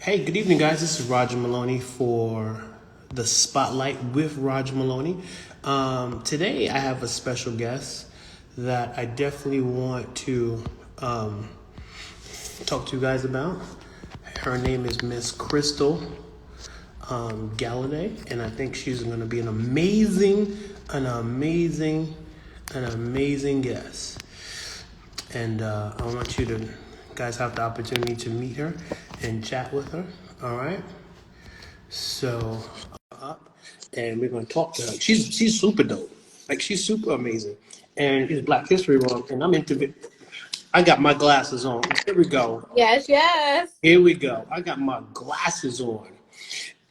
Hey, good evening, guys. This is Roger Maloney for the Spotlight with Roger Maloney. Today, I have a special guest that I definitely want to talk to you guys about. Her name is Miss Crystal Galioday, and I think she's going to be an amazing guest. And I want you to guys have the opportunity to meet her and chat with her. All right. So up, and we're gonna talk to her. She's super dope. Like she's super amazing. And it's Black History Month, and I'm into it. I got my glasses on. Here we go. Yes, yes. Here we go. I got my glasses on.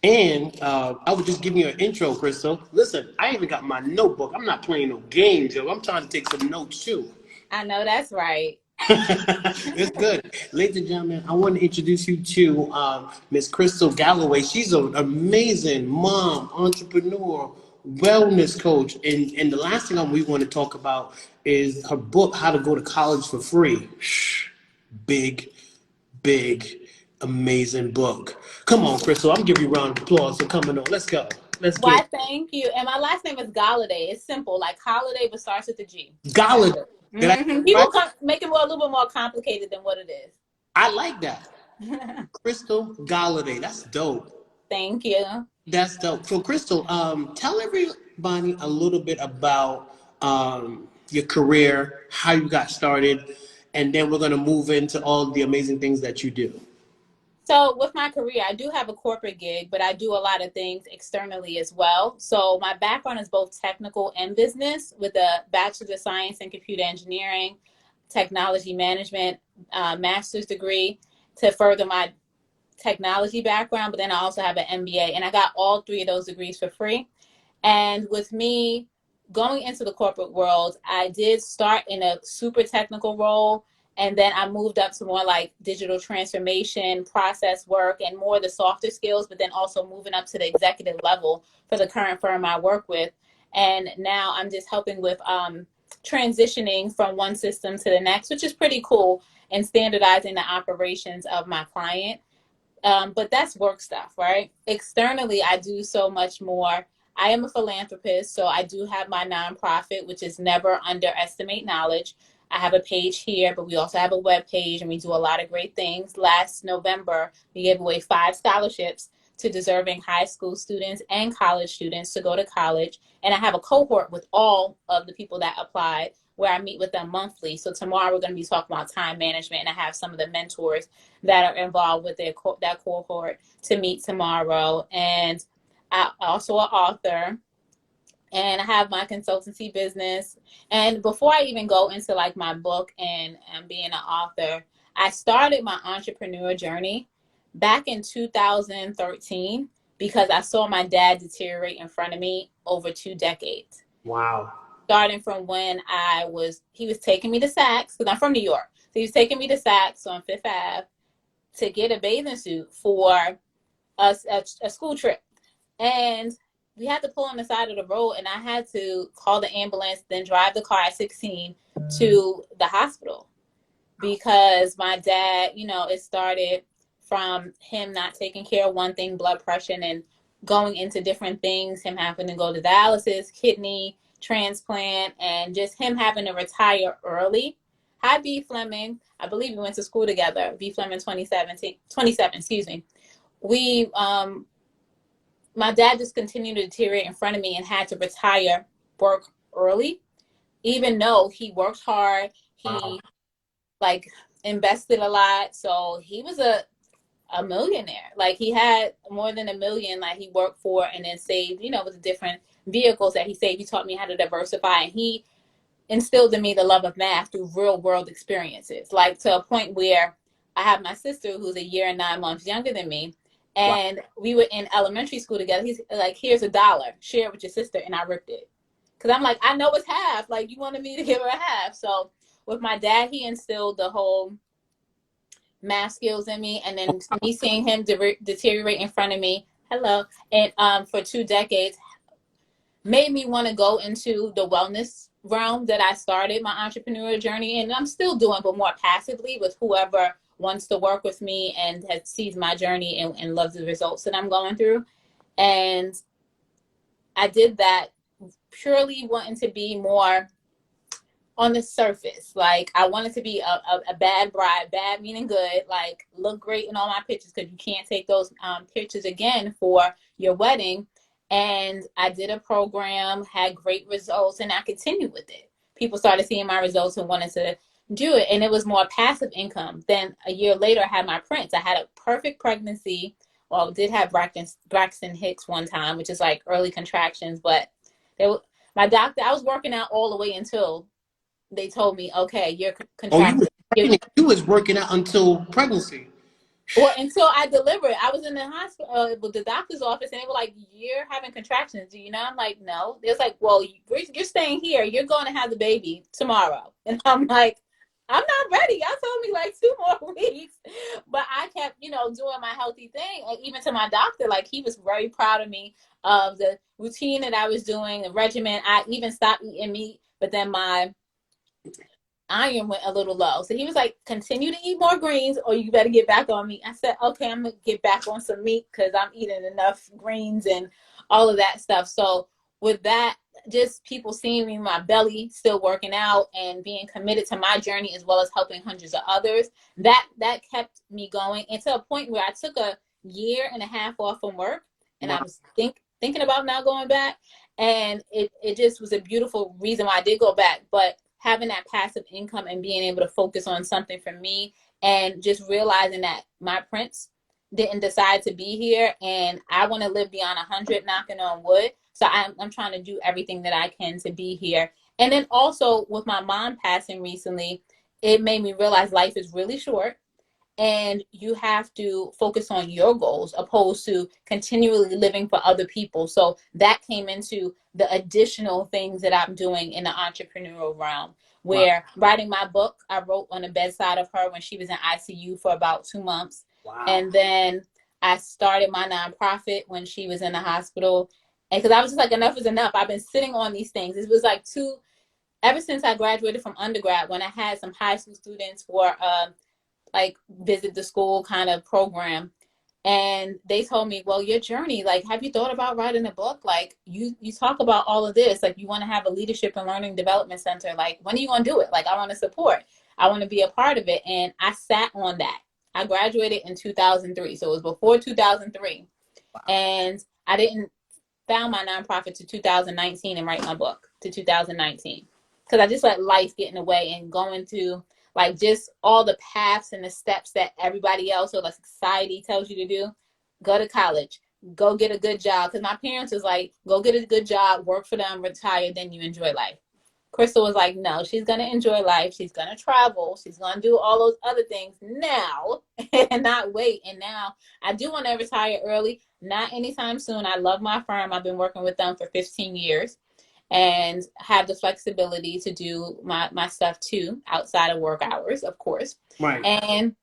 And I was just giving you an intro, Crystal. Listen, I even got my notebook. I'm not playing no games, yo. I'm trying to take some notes too. I know that's right. It's good. Ladies and gentlemen, I want to introduce you to Miss Crystal Galioday. She's an amazing mom, entrepreneur, wellness coach. And the last thing we want to talk about is her book, How to Go to College for Free. Big, big, amazing book. Come on, Crystal. I'm giving you a round of applause for coming on. Let's go. Let's get Why, it. thank you. And my last name is Galliday. It's simple, like holiday, but starts with a G. That's Galioday. it. Did I get it right? People make it a little bit more complicated than what it is. I like that. Crystal Galioday. That's dope. Thank you. That's dope. So, Crystal, tell everybody a little bit about your career, how you got started, and then we're going to move into all the amazing things that you do. So with my career, I do have a corporate gig, but I do a lot of things externally as well. So my background is both technical and business with a Bachelor's of Science in Computer Engineering, Technology Management, master's degree to further my technology background, but then I also have an MBA, and I got all three of those degrees for free. And with me going into the corporate world, I did start in a super technical role, and then I moved up to more like digital transformation, process work, and more the softer skills, but then also moving up to the executive level for the current firm I work with. And now I'm just helping with transitioning from one system to the next, which is pretty cool, and standardizing the operations of my client. But that's work stuff, right? Externally, I do so much more. I am a philanthropist, so I do have my nonprofit, which is Never Underestimate Knowledge. I have a page here, but we also have a web page, and we do a lot of great things. Last November, we gave away 5 scholarships to deserving high school students and college students to go to college. And I have a cohort with all of the people that applied where I meet with them monthly. So tomorrow we're going to be talking about time management, and I have some of the mentors that are involved with that cohort to meet tomorrow. And I'm also an author, and I have my consultancy business. And before I even go into like my book and being an author, I started my entrepreneur journey back in 2013 because I saw my dad deteriorate in front of me over 2 decades. Wow. Starting from when he was taking me to Saks, because I'm from New York. So he was taking me to Saks on Fifth Ave to get a bathing suit for a school trip. And we had to pull on the side of the road, and I had to call the ambulance, then drive the car at 16 to the hospital because my dad, it started from him not taking care of one thing, blood pressure, and going into different things, him having to go to dialysis, kidney transplant, and just him having to retire early. Hi, B. Fleming. I believe we went to school together. B. Fleming 27, excuse me. My dad just continued to deteriorate in front of me and had to retire work early, even though he worked hard. He invested a lot. So he was a millionaire. Like he had more than $1 million like he worked for and then saved, with the different vehicles that he saved. He taught me how to diversify, and he instilled in me the love of math through real world experiences, like to a point where I have my sister who's a year and 9 months younger than me. And we were in elementary school together. He's like, here's $1, share it with your sister. And I ripped it. Because I'm like, I know it's half. Like, you wanted me to give her a half. So with my dad, he instilled the whole math skills in me. And then me seeing him deteriorate in front of me, and for 2 decades, made me want to go into the wellness realm that I started my entrepreneurial journey in. And I'm still doing, but more passively with whoever wants to work with me and has sees my journey and loves the results that I'm going through. And I did that purely wanting to be more on the surface. Like, I wanted to be a bad bride, bad meaning good, like look great in all my pictures, because you can't take those pictures again for your wedding. And I did a program, had great results, and I continued with it. People started seeing my results and wanted to do it. And it was more passive income. Then a year later, I had my prints. I had a perfect pregnancy. Well, did have Braxton Hicks one time, which is like early contractions, but my doctor, I was working out all the way until they told me, okay, you're contracting. You was working out until pregnancy. Well, until I delivered. I was in the hospital with the doctor's office, and they were like, you're having contractions. Do you know? I'm like, no. It was like, well, you're staying here. You're going to have the baby tomorrow. And I'm like, I'm not ready. Y'all told me like 2 more weeks. But I kept, doing my healthy thing. And even to my doctor, like, he was very proud of me, of the routine that I was doing, the regimen. I even stopped eating meat, but then my iron went a little low. So he was like, continue to eat more greens or you better get back on meat. I said, okay, I'm going to get back on some meat because I'm eating enough greens and all of that stuff. So with that, just people seeing me, my belly still working out and being committed to my journey as well as helping hundreds of others, that kept me going. And to a point where I took a 1.5 years off from work, and I was thinking about not going back. And it just was a beautiful reason why I did go back. But having that passive income and being able to focus on something for me, and just realizing that my prince didn't decide to be here, and I want to live beyond 100, knocking on wood. So I'm trying to do everything that I can to be here. And then also with my mom passing recently, it made me realize life is really short. And you have to focus on your goals opposed to continually living for other people. So that came into the additional things that I'm doing in the entrepreneurial realm, where writing my book, I wrote on the bedside of her when she was in ICU for about 2 months. Wow. And then I started my nonprofit when she was in the hospital. And because I was just like, enough is enough. I've been sitting on these things. It was like ever since I graduated from undergrad, when I had some high school students for like visit the school kind of program, and they told me, well, your journey, like, have you thought about writing a book? Like, you talk about all of this, like, you want to have a leadership and learning development center, like, when are you going to do it? Like, I want to support, I want to be a part of it. And I sat on that. I graduated in 2003, so it was before 2003. Wow. And I didn't found my nonprofit to 2019 and write my book to 2019, because I just let life get in the way and going to like just all the paths and the steps that everybody else or like society tells you to do. Go to college, go get a good job. Because my parents was like, go get a good job, work for them, retire, then you enjoy life. Crystal was like, no, she's going to enjoy life. She's going to travel. She's going to do all those other things now and not wait. And now I do want to retire early. Not anytime soon. I love my firm. I've been working with them for 15 years. And have the flexibility to do my stuff too outside of work hours, of course. Right. And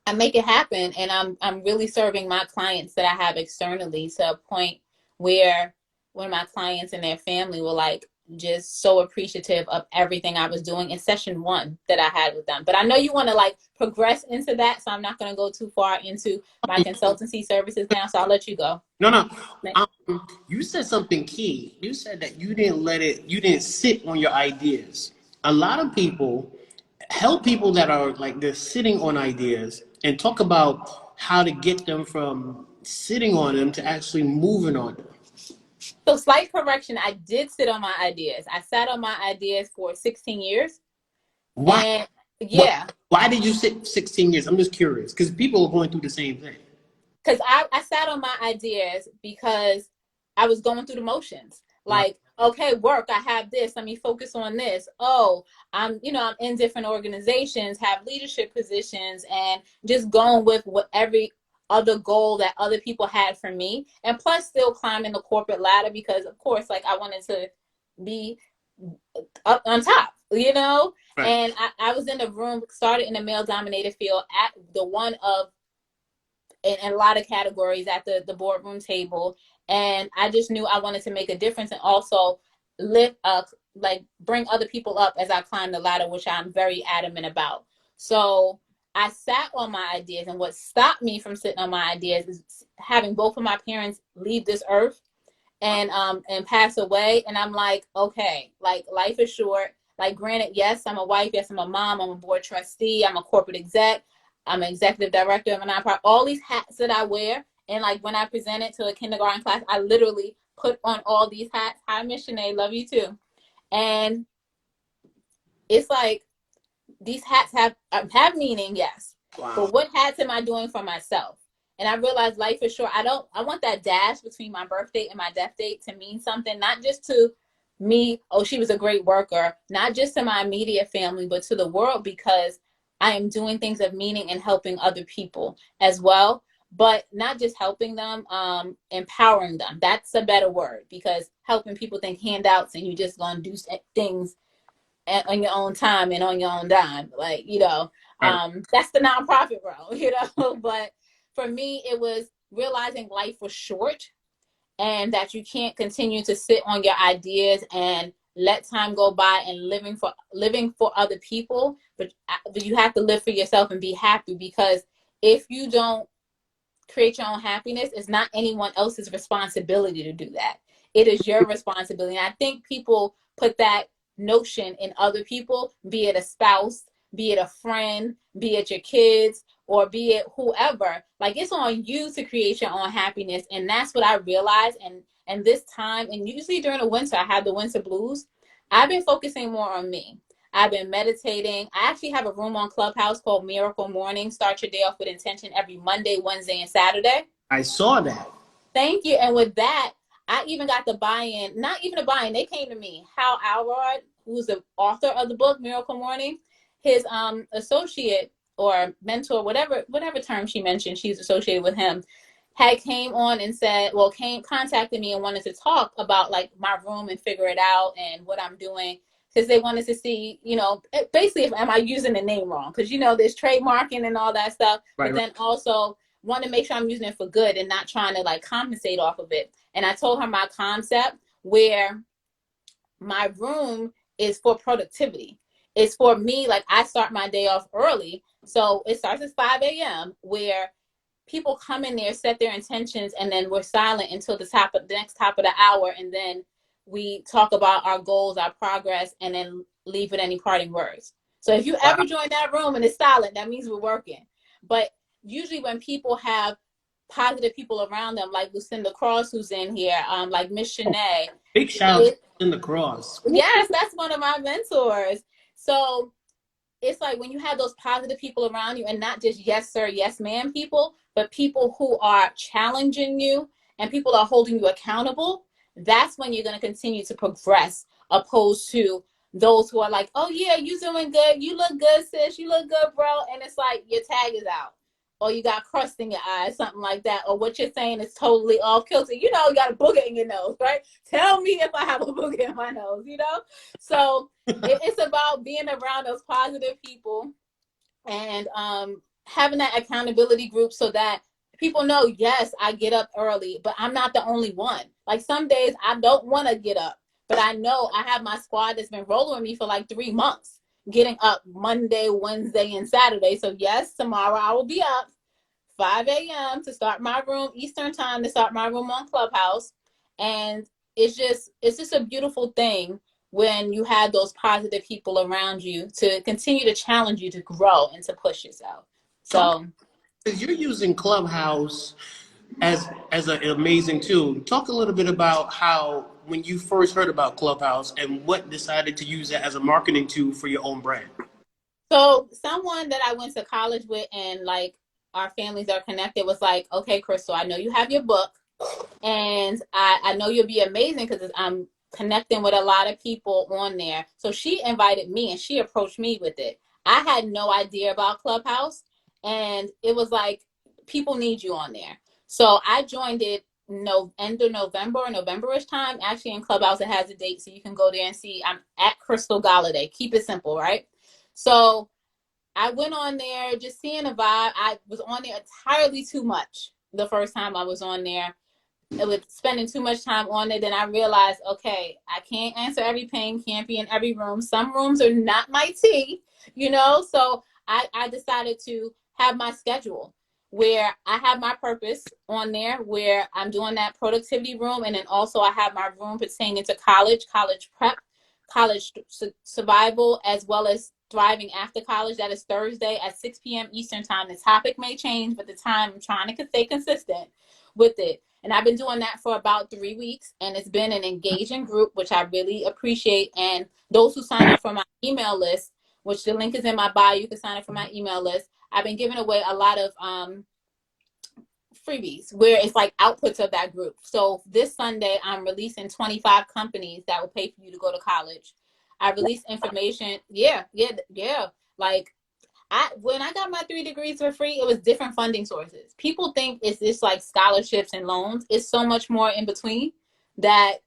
I make it happen. And I'm really serving my clients that I have externally to a point where when my clients and their family were like just so appreciative of everything I was doing in session 1 that I had with them. But I know you want to like progress into that, so I'm not going to go too far into my consultancy services now. So I'll let you go. No. You said something key. You said that you didn't sit on your ideas. A lot of people help people that are like they're sitting on ideas and talk about how to get them from sitting on them to actually moving on them. So slight correction, I did sit on my ideas. I sat on my ideas for 16 years. Why? And yeah. Why did you sit 16 years? I'm just curious because people are going through the same thing. Because I sat on my ideas because I was going through the motions. Like, okay, work, I have this. Let me focus on this. Oh, I'm in different organizations, have leadership positions, and just going with what every other goal that other people had for me. And plus still climbing the corporate ladder because, of course, like I wanted to be up on top, Right. And I was in the room, started in a male-dominated field at the one of in a lot of categories at the boardroom table. And I just knew I wanted to make a difference and also lift up, like bring other people up as I climb the ladder, which I'm very adamant about. So I sat on my ideas, and what stopped me from sitting on my ideas is having both of my parents leave this earth and pass away. And I'm like, okay, like life is short. Like, granted, yes, I'm a wife, yes, I'm a mom, I'm a board trustee, I'm a corporate exec, I'm an executive director of a nonprofit, all these hats that I wear. And like when I presented to a kindergarten class, I literally put on all these hats. Hi, Miss Shanae, love you too. And it's like these hats have meaning, yes. Wow. But what hats am I doing for myself? And I realized life is short. I want that dash between my birth date and my death date to mean something, not just to me, oh, she was a great worker, not just to my immediate family, but to the world, because I am doing things of meaning and helping other people as well. But not just helping them, empowering them. That's a better word, because helping people think handouts and you just gonna do things on your own time and on your own dime. Like, that's the nonprofit world, but for me, it was realizing life was short and that you can't continue to sit on your ideas and let time go by and living for other people, but you have to live for yourself and be happy, because if you don't create your own happiness, it's not anyone else's responsibility to do that. It is your responsibility. And I think people put that notion in other people, be it a spouse, be it a friend, be it your kids, or be it whoever. Like, it's on you to create your own happiness. And that's what I realized. And this time, and usually during the winter, I have the winter blues. I've been focusing more on me. I've been meditating. I actually have a room on Clubhouse called Miracle Morning. Start your day off with intention every Monday, Wednesday, and Saturday. I saw that. Thank you. And with that, I even got the buy-in, not even a buy-in, they came to me. Hal Alrod, who's the author of the book, Miracle Morning, his associate or mentor, whatever term she mentioned, she's associated with him, had came on and said, contacted me and wanted to talk about like my room and figure it out and what I'm doing. Because they wanted to see, basically, am I using the name wrong? Because, there's trademarking and all that stuff. Right, but then also want to make sure I'm using it for good and not trying to like compensate off of it. And I told her my concept, where my room is for productivity. It's for me, like I start my day off early. So it starts at 5 a.m. where people come in there, set their intentions, and then we're silent until the next top of the hour. And then we talk about our goals, our progress, and then leave with any parting words. So if you ever join that room and it's silent, that means we're working. But usually when people have positive people around them, like Lucinda Cross, who's in here, like Miss Shanae. Big shout out to Lucinda Cross. Yes, that's one of my mentors. So it's like when you have those positive people around you, and not just yes sir, yes ma'am people, but people who are challenging you and people are holding you accountable, that's when you're going to continue to progress, opposed to those who are like, oh yeah, you doing good, you look good, sis, you look good, bro, and it's like your tag is out, or you got crust in your eyes, something like that, or what you're saying is totally off kilter. You got a booger in your nose, right? Tell me if I have a booger in my nose, So it's about being around those positive people and having that accountability group, so that people know, yes, I get up early, but I'm not the only one. Like some days I don't want to get up, but I know I have my squad that's been rolling with me for like 3 months, getting up Monday, Wednesday, and Saturday. So yes, tomorrow I will be up 5 a.m. to start my room, Eastern time, to start my room on Clubhouse. And it's just a beautiful thing when you have those positive people around you to continue to challenge you to grow and to push yourself. So you're using Clubhouse as an amazing tool. Talk a little bit about how, when you first heard about Clubhouse and what decided to use it as a marketing tool for your own brand. So someone that I went to college with and like our families are connected was like, okay, Crystal, I know you have your book and I know you'll be amazing because I'm connecting with a lot of people on there. So she invited me and she approached me with it. I had no idea about Clubhouse, and it was like, people need you on there. So I joined it end of November or November-ish time. Actually in Clubhouse it has a date, so you can go there and see. I'm at Crystal Galioday. Keep it simple, right? So I went on there just seeing a vibe. I was on there entirely too much the first time I was on there. It was spending too much time on it. Then I realized, okay, I can't answer every ping, can't be in every room. Some rooms are not my tea, So I decided to have my schedule where I have my purpose on there, where I'm doing that productivity room. And then also I have my room pertaining to college prep, college survival, as well as thriving after college. That is Thursday at 6 p.m. Eastern time. The topic may change, but the time I'm trying to stay consistent with it. And I've been doing that for about 3 weeks, and it's been an engaging group, which I really appreciate. And those who sign up for my email list, which the link is in my bio, you can sign up for my email list. I've been giving away a lot of freebies where it's like outputs of that group. So this Sunday, I'm releasing 25 companies that will pay for you to go to college. I release information. Yeah. Like when I got my 3 degrees for free, it was different funding sources. People think it's just like scholarships and loans. It's so much more in between that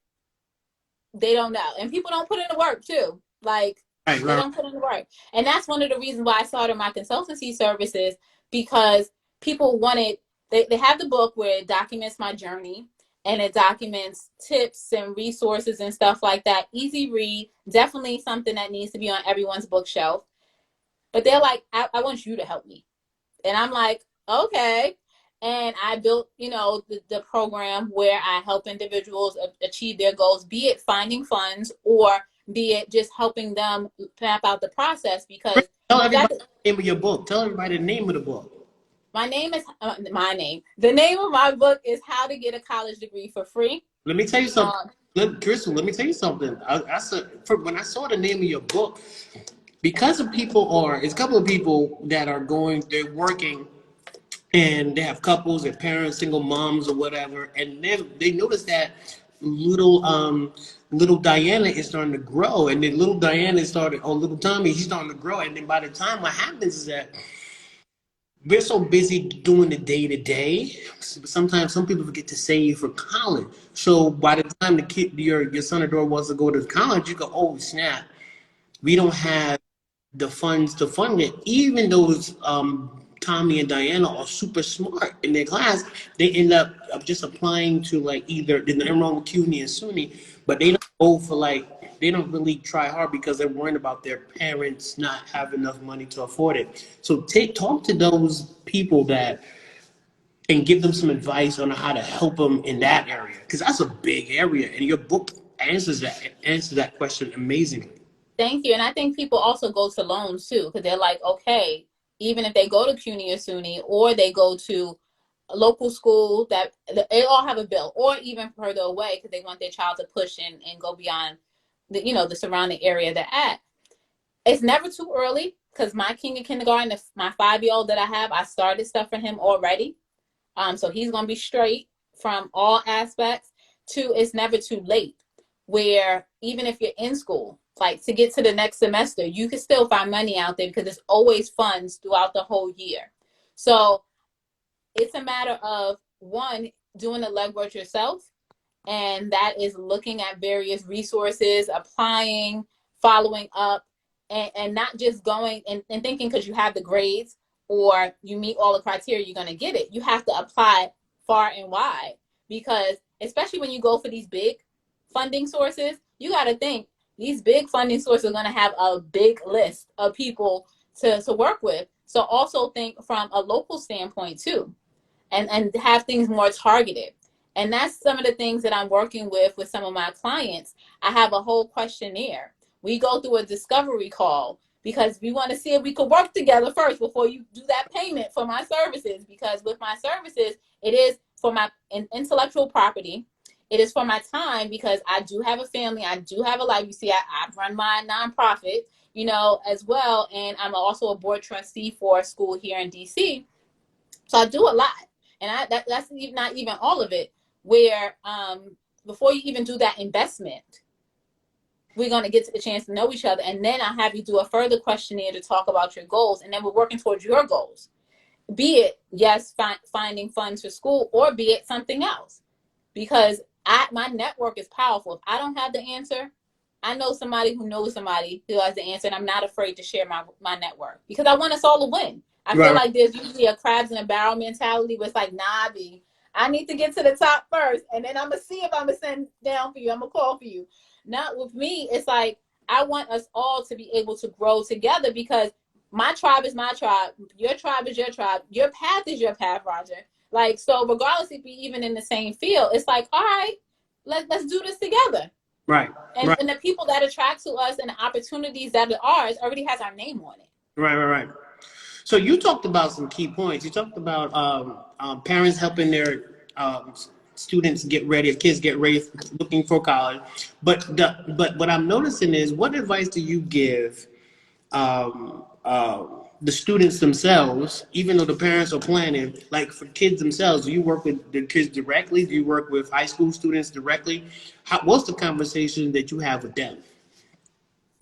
they don't know. And people don't put in the work too. Like they don't put in the work. And that's one of the reasons why I started my consultancy services, because people wanted, they have the book where it documents my journey and it documents tips and resources and stuff like that. Easy read, definitely something that needs to be on everyone's bookshelf. But they're like, I want you to help me. And I'm like, okay. And I built, the program where I help individuals achieve their goals, be it finding funds or be it just helping them map out the process. Because tell everybody the name of your book. Tell everybody the name of the book. My name is The name of my book is How to Get a College Degree for Free. Let me tell you something. Crystal, let me tell you something. I said, when I saw the name of your book, because of it's a couple of people that are they're working, and they have couples, their parents, single moms or whatever, and they notice that little Diana is starting to grow, and then little Tommy, he's starting to grow, and then by the time what happens is that we're so busy doing the day to day. Sometimes some people forget to save for college. So by the time the kid, your son or daughter wants to go to college, you go, oh snap, we don't have the funds to fund it. Even those Tommy and Diana are super smart in their class, they end up just applying to like either the wrong with CUNY and SUNY, but they don't go for they don't really try hard because they're worried about their parents not having enough money to afford it. So talk to those people and give them some advice on how to help them in that area, because that's a big area, and your book answers that question amazingly. Thank you. And I think people also go to loans too, because they're like, okay, even if they go to CUNY or SUNY, or they go to a local school, that they all have a bill, or even further away because they want their child to push and go beyond the surrounding area they're at. It's never too early, because my king of kindergarten, my 5-year-old that I have, I started stuff for him already. So he's going to be straight from all aspects. It's never too late, where even if you're in school, like to get to the next semester, you can still find money out there because there's always funds throughout the whole year. So it's a matter of, one, doing the legwork yourself. And that is looking at various resources, applying, following up, and not just going and thinking because you have the grades or you meet all the criteria, you're going to get it. You have to apply far and wide, because especially when you go for these big funding sources, you got to think these big funding sources are going to have a big list of people to work with. So also think from a local standpoint too, and have things more targeted. And that's some of the things that I'm working with some of my clients. I have a whole questionnaire. We go through a discovery call because we want to see if we could work together first before you do that payment for my services. Because with my services, it is for my intellectual property. It is for my time, because I do have a family. I do have a life. You see, I run my nonprofit, as well. And I'm also a board trustee for a school here in DC. So I do a lot. And that's not even all of it, where before you even do that investment, we're going to get to the chance to know each other. And then I'll have you do a further questionnaire to talk about your goals. And then we're working towards your goals. Be it, yes, finding funds for school, or be it something else. Because my network is powerful. If I don't have the answer, I know somebody who knows somebody who has the answer. And I'm not afraid to share my network, because I want us all to win. I feel like there's usually a crabs in a barrel mentality where it's like, nah, B, I need to get to the top first, and then I'm going to see if I'm going to send down for you. I'm going to call for you. Not with me. It's like, I want us all to be able to grow together, because my tribe is my tribe. Your tribe is your tribe. Your path is your path, Roger. Like, so regardless if we even in the same field, it's like, all right, let's do this together. Right. And, right. and the people that attract to us and the opportunities that are ours already has our name on it. Right. So you talked about some key points. You talked about parents helping their students get ready, kids get ready, looking for college. But what I'm noticing is, what advice do you give the students themselves, even though the parents are planning, like for kids themselves? Do you work with the kids directly? Do you work with high school students directly? What's the conversation that you have with them?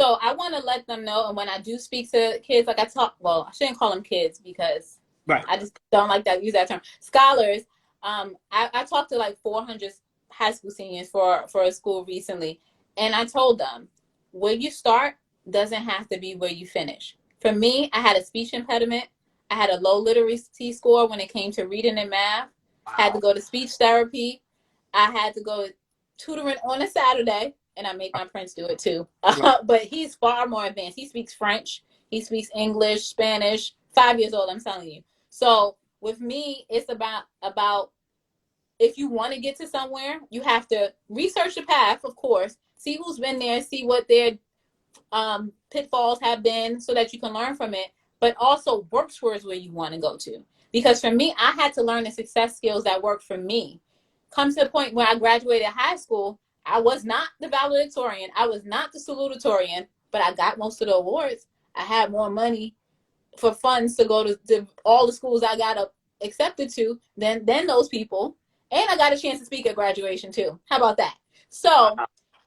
So I want to let them know, and when I do speak to kids, like I shouldn't call them kids because right. I just don't like that, use that term. Scholars, I talked to like 400 high school seniors for a school recently, and I told them, where you start doesn't have to be where you finish. For me, I had a speech impediment. I had a low literacy score when it came to reading and math. Wow. Had to go to speech therapy. I had to go tutoring on a Saturday. And I make my prince do it too. But he's far more advanced. He speaks French. He speaks English, Spanish. 5 years old, I'm telling you. So with me, it's about if you want to get to somewhere, you have to research the path, of course. See who's been there. See what their pitfalls have been so that you can learn from it. But also work towards where you want to go to. Because for me, I had to learn the success skills that work for me. Come to the point where I graduated high school, I was not the valedictorian. I was not the salutatorian, but I got most of the awards. I had more money for funds to go to all the schools I got accepted to than those people. And I got a chance to speak at graduation too. How about that? So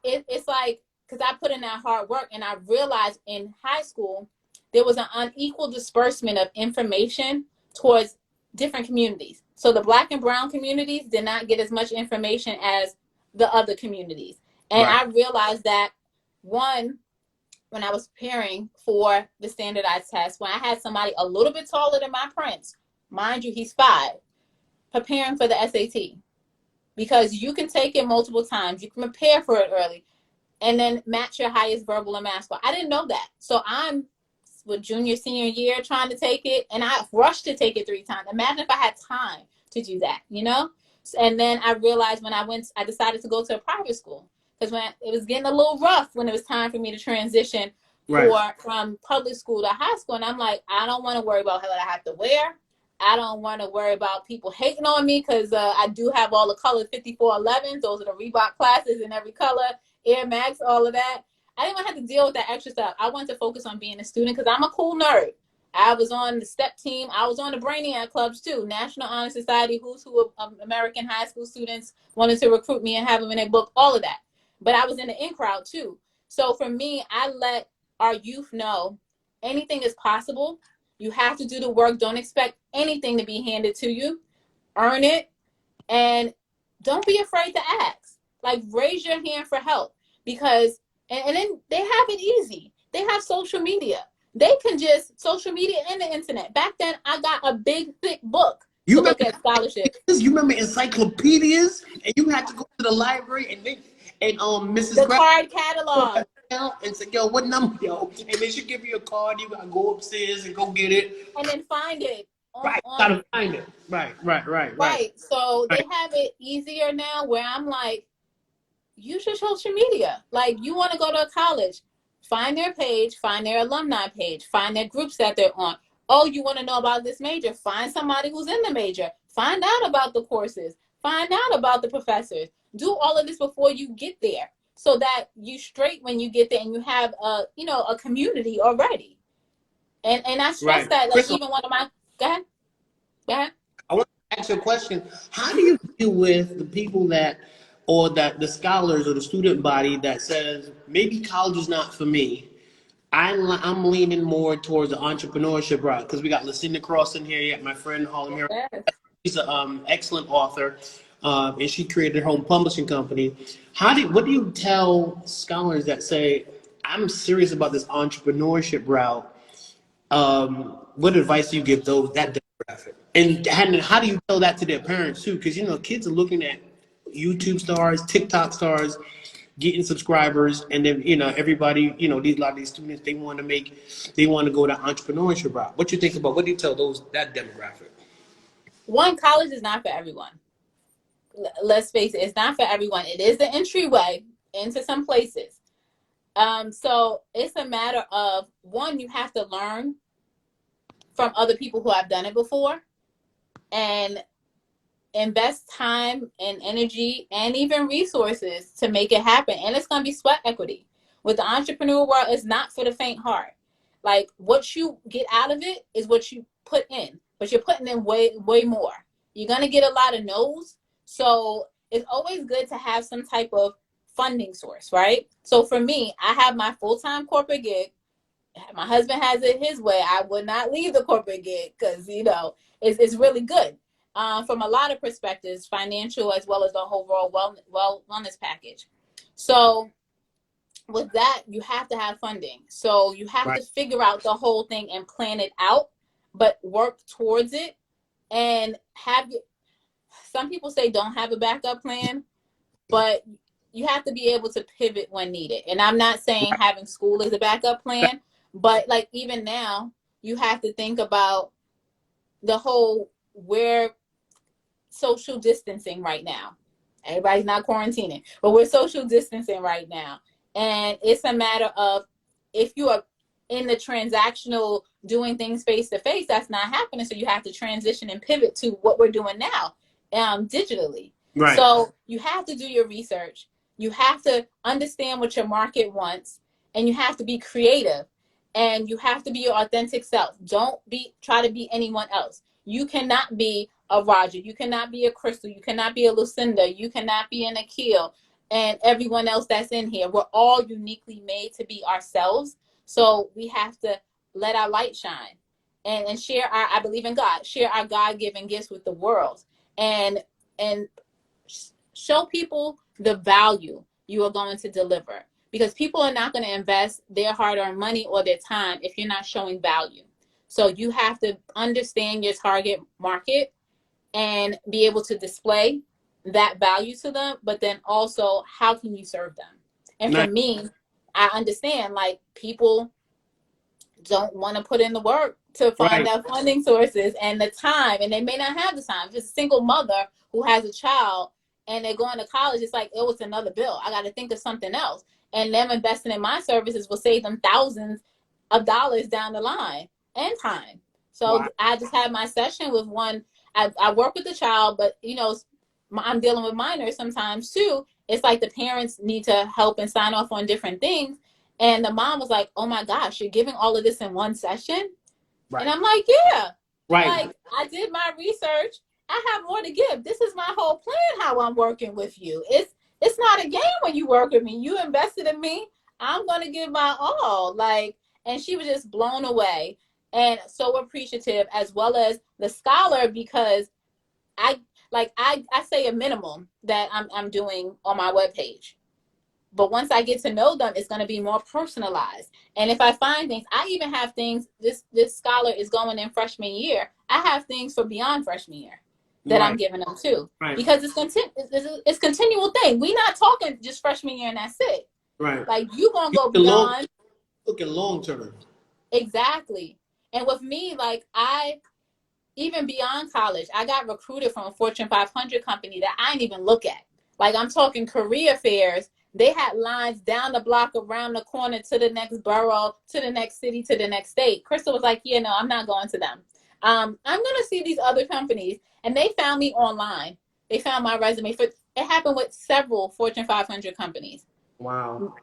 it's like, because I put in that hard work, and I realized in high school, there was an unequal disbursement of information towards different communities. So the Black and brown communities did not get as much information as the other communities. And right. I realized that, one, when I was preparing for the standardized test, when I had somebody a little bit taller than my prince, mind you, he's 5, preparing for the SAT, because you can take it multiple times. You can prepare for it early and then match your highest verbal and math score. I didn't know that. So I'm with junior, senior year trying to take it, and I rushed to take it 3 times. Imagine if I had time to do that, you know? And then I realized when I decided to go to a private school, because when it was getting a little rough when it was time for me to transition from public school to high school. And I'm like, I don't want to worry about what I have to wear. I don't want to worry about people hating on me, because I do have all the color 5411s. Those are the Reebok classes in every color, Air Max, all of that. I didn't want to have to deal with that extra stuff. I wanted to focus on being a student because I'm a cool nerd. I was on the STEP team. I was on the Brainiac clubs too. National Honor Society, who's who of American high school students wanted to recruit me and have them in their book, all of that. But I was in the in crowd too. So for me, I let our youth know anything is possible. You have to do the work. Don't expect anything to be handed to you. Earn it. And don't be afraid to ask. Like, raise your hand for help, because, and then they have it easy. They have social media. They can just social media and the internet. Back then, I got a big, thick book to look at scholarships. You remember encyclopedias, and you had to go to the library and Mrs. The card catalog and say, yo, what number, yo? And then she give you a card. You gotta go upstairs and go get it, and then find it. Gotta find it. Right. So they have it easier now, where I'm like, use your social media. Like, you want to go to a college, find their page, find their alumni page, find their groups that they're on. Oh, you want to know about this major? Find somebody who's in the major. Find out about the courses. Find out about the professors. Do all of this before you get there, so that you straight when you get there and you have a community already. And I stress that, like, Crystal, even one of my go ahead. I want to ask you a question. How do you deal with the people that the scholars or the student body that says, maybe college is not for me? I'm leaning more towards the entrepreneurship route, because we got Lucinda Cross in here. You got my friend Harlem here. Yes. She's an excellent author, and she created her own publishing company. What do you tell scholars that say, I'm serious about this entrepreneurship route? What advice do you give that demographic? And how do you tell that to their parents too? Because kids are looking at YouTube stars, TikTok stars, getting subscribers, and then everybody, a lot of these students, they want to go to entrepreneurship route. What you think about? What do you tell that demographic? One, college is not for everyone. Let's face it, it's not for everyone. It is the entryway into some places. So it's a matter of, one, you have to learn from other people who have done it before and invest time and energy and even resources to make it happen. And it's going to be sweat equity. With the entrepreneur world, it's not for the faint heart. Like, what you get out of it is what you put in, but you're putting in way, way more. You're going to get a lot of no's. So it's always good to have some type of funding source, right? So for me, I have my full-time corporate gig. My husband has it his way. I would not leave the corporate gig because, it's really good. From a lot of perspectives, financial as well as the overall wellness package. So with that, you have to have funding. So you have to figure out the whole thing and plan it out, but work towards it and some people say don't have a backup plan, but you have to be able to pivot when needed. And I'm not saying having school is a backup plan, but like even now, you have to think about the whole where social distancing right now. Everybody's not quarantining, but we're social distancing right now. And it's a matter of, if you are in the transactional doing things face to face, that's not happening. So you have to transition and pivot to what we're doing now, digitally. Right. So you have to do your research. You have to understand what your market wants, and you have to be creative, and you have to be your authentic self. Don't try to be anyone else. You cannot be a Roger. You cannot be a Crystal. You cannot be a Lucinda. You cannot be an Akil and everyone else that's in here. We're all uniquely made to be ourselves. So we have to let our light shine and share I believe in God, share our God-given gifts with the world, and show people the value you are going to deliver, because people are not going to invest their hard-earned money or their time if you're not showing value. So you have to understand your target market and be able to display that value to them, but then also how can you serve them? And for me, I understand, like, people don't want to put in the work to find out funding sources and the time, and they may not have the time. Just a single mother who has a child and they're going to college, it's like, oh, it's another bill. I got to think of something else. And them investing in my services will save them thousands of dollars down the line and time. So I just had my session with one. I work with the child, but I'm dealing with minors sometimes too. It's like the parents need to help and sign off on different things. And the mom was like, oh my gosh, you're giving all of this in one session? And I'm like, yeah. Like, I did my research. I have more to give. This is my whole plan, how I'm working with you. It's not a game when you work with me. You invested in me. I'm going to give my all. Like, and she was just blown away and so appreciative, as well as the scholar, because I say a minimum that I'm doing on my webpage. But once I get to know them, it's going to be more personalized. And if I find things, I even have things, this scholar is going in freshman year. I have things for beyond freshman year that I'm giving them too. Because it's continual thing. We're not talking just freshman year and that's it. Like, you're going to go beyond. Looking long term. Exactly. And with me, like, even beyond college, I got recruited from a Fortune 500 company that I didn't even look at. Like, I'm talking career fairs. They had lines down the block, around the corner, to the next borough, to the next city, to the next state. Crystal was like, yeah, no, I'm not going to them. I'm going to see these other companies. And they found me online. They found my resume. It happened with several Fortune 500 companies. Wow.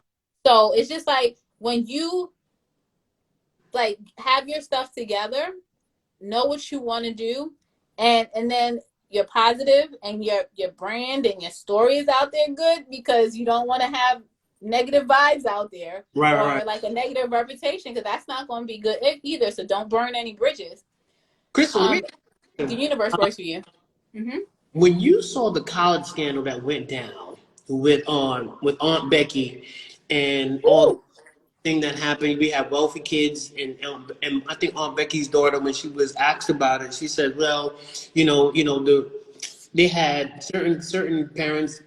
So it's just like, when you like have your stuff together, know what you want to do, and then you're positive, and your brand and your story is out there good, because you don't want to have negative vibes out there, or like a negative reputation, because that's not going to be good either. So don't burn any bridges. Crystal, the universe works for you. When you saw the college scandal that went down with Aunt Becky and all thing that happened, we have wealthy kids, and I think Aunt Becky's daughter, when she was asked about it, she said, well, they had certain parents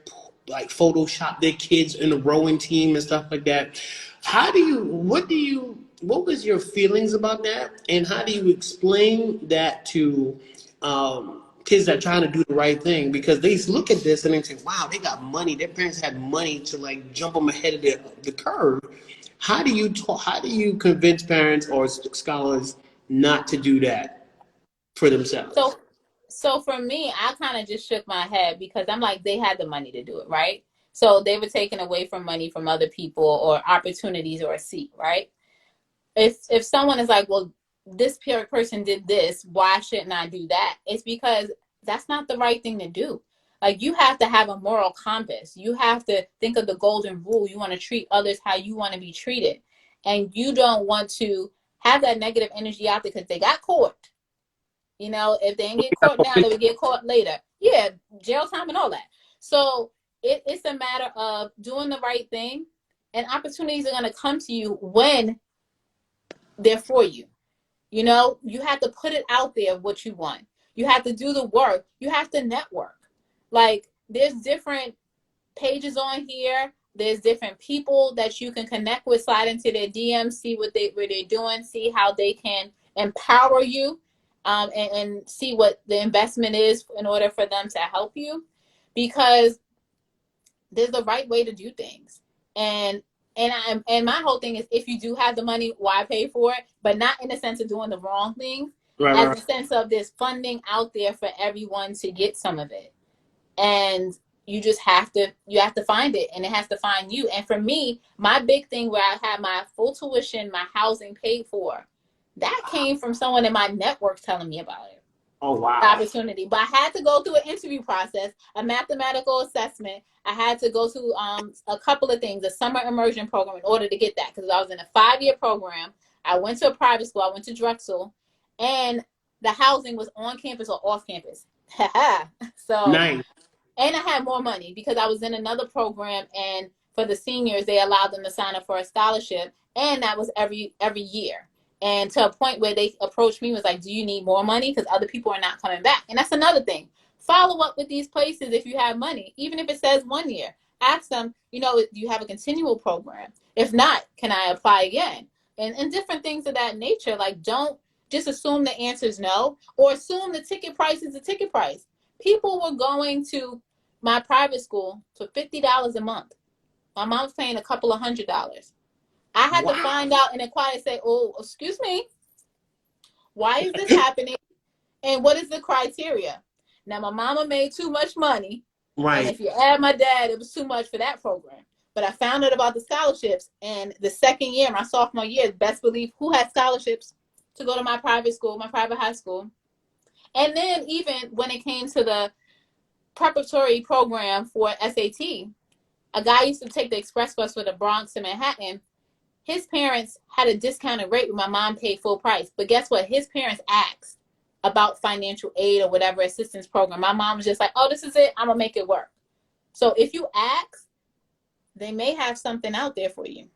like Photoshop their kids in a rowing team and stuff like that. What was your feelings about that? And how do you explain that to kids that are trying to do the right thing? Because they look at this and they say, wow, they got money. Their parents had money to like jump them ahead of the curve. How do you convince parents or scholars not to do that for themselves? So, so for me, I kind of just shook my head because I'm like, they had the money to do it, right? So they were taking away from money from other people or opportunities or a seat, right? If someone is like, well, this person did this, why shouldn't I do that? It's because that's not the right thing to do. Like, you have to have a moral compass. You have to think of the golden rule. You want to treat others how you want to be treated, and you don't want to have that negative energy out there because they got caught. You know, if they didn't get caught now, they would get caught later. Yeah, jail time and all that. So it's a matter of doing the right thing, and opportunities are going to come to you when they're for you. You know, you have to put it out there what you want. You have to do the work. You have to network. Like, there's different pages on here. There's different people that you can connect with, slide into their DMs, see what they're doing, see how they can empower you, and see what the investment is in order for them to help you. Because there's the right way to do things. And and my whole thing is, if you do have the money, why pay for it? But not in the sense of doing the wrong thing, Right, as right. a sense of there's funding out there for everyone to get some of it. And you have to find it, and it has to find you. And for me, my big thing where I had my full tuition, my housing paid for, that came from someone in my network telling me about it. Oh wow. Opportunity. But I had to go through an interview process, a mathematical assessment. I had to go through a couple of things, a summer immersion program, in order to get that, because I was in a 5-year program. I went to a private school. I went to Drexel, and the housing was on campus or off campus. So, Nice. and I had more money because I was in another program, and for the seniors, they allowed them to sign up for a scholarship, and that was every year. And to a point where they approached me, was like, do you need more money? Because other people are not coming back. And that's another thing. Follow up with these places if you have money, even if it says 1 year. Ask them, you know, do you have a continual program? If not, can I apply again? And different things of that nature. Like, don't just assume the answer is no, or assume the ticket price is the ticket price. People were going to my private school for $50 a month. My mom's paying a couple of $100. I had to Wow. find out and inquire and say, oh, excuse me, why is this happening? And what is the criteria? Now, my mama made too much money. And Right. if you add my dad, it was too much for that program. But I found out about the scholarships. And the second year, my sophomore year, best believe who had scholarships to go to my private school, my private high school. And then even when it came to the preparatory program for SAT, a guy used to take the express bus for the Bronx to Manhattan. His parents had a discounted rate when my mom paid full price. But guess what? His parents asked about financial aid or whatever assistance program. My mom was just like, oh, this is it. I'm going to make it work. So if you ask, they may have something out there for you.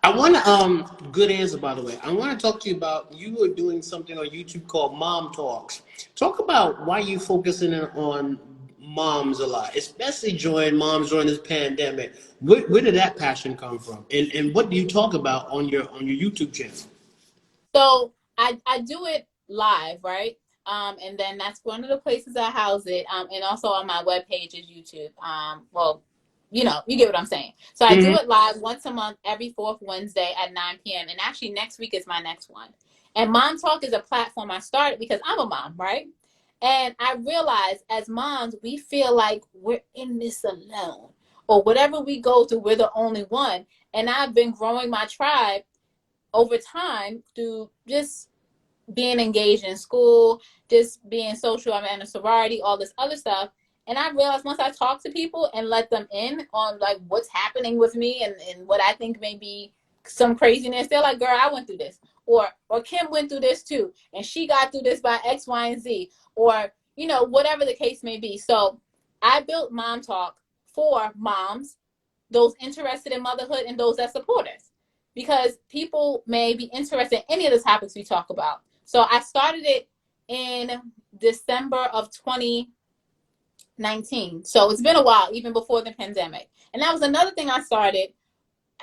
I want to good answer by the way. I want to talk to you about you were doing something on YouTube called Mom Talks. Talk about why you focusing on moms a lot, especially during this pandemic. Where did that passion come from? And what do you talk about on your YouTube channel? So I do it live, right? And then that's one of the places I house it. And also on my webpage is YouTube. Well, you know, you get what I'm saying. So I do Hmm. it live once a month, every fourth Wednesday at 9 p.m. And actually next week is my next one. And Mom Talk is a platform I started because I'm a mom, right? And I realize as moms, we feel like we're in this alone. Or whatever we go through, we're the only one. And I've been growing my tribe over time through just being engaged in school, just being social. I'm in a sorority, all this other stuff. And I realized once I talk to people and let them in on like what's happening with me and what I think may be some craziness, they're like, girl, I went through this. Or Kim went through this too. And she got through this by X, Y, and Z. Or, you know, whatever the case may be. So I built Mom Talk for moms, those interested in motherhood and those that support us, because people may be interested in any of the topics we talk about. So I started it in December of 2020, 19. So it's been a while, even before the pandemic. And that was another thing I started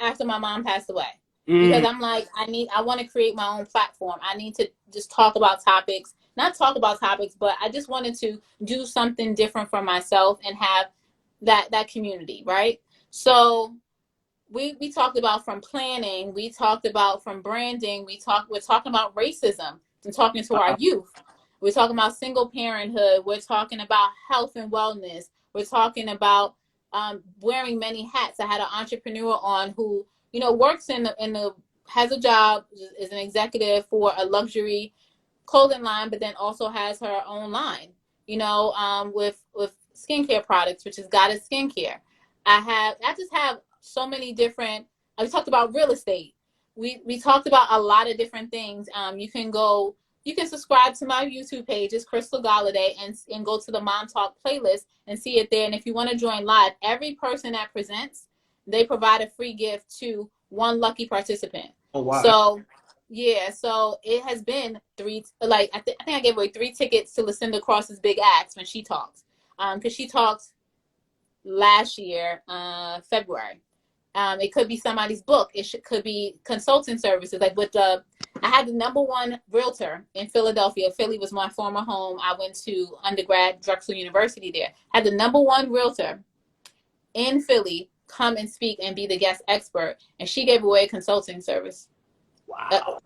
after my mom passed away. Because I'm like, I want to create my own platform. I need to just talk about topics, not talk about topics, but I just wanted to do something different for myself and have that community, right? So we talked about from planning, we talked about from branding, we're talking about racism and talking to our youth. We're talking about single parenthood. We're talking about health and wellness. We're talking about wearing many hats. I had an entrepreneur on who, works in the has a job, is an executive for a luxury clothing line, but then also has her own line, with skincare products, which is Goddess Skincare. I just have so many different. We talked about real estate. We talked about a lot of different things. You can subscribe to my YouTube page, it's Crystal Galioday, and go to the Mom Talk playlist and see it there. And if you want to join live, every person that presents, they provide a free gift to one lucky participant. Oh, wow. So yeah, so it has been I think I gave away 3 tickets to Lucinda Cross's Big Acts when she talks. Because she talks last year, February. It could be somebody's book. Could be consulting services. Like I had the #1 realtor in Philadelphia. Philly was my former home. I went to undergrad, Drexel University there. Had the #1 realtor in Philly come and speak and be the guest expert. And she gave away a consulting service. Wow.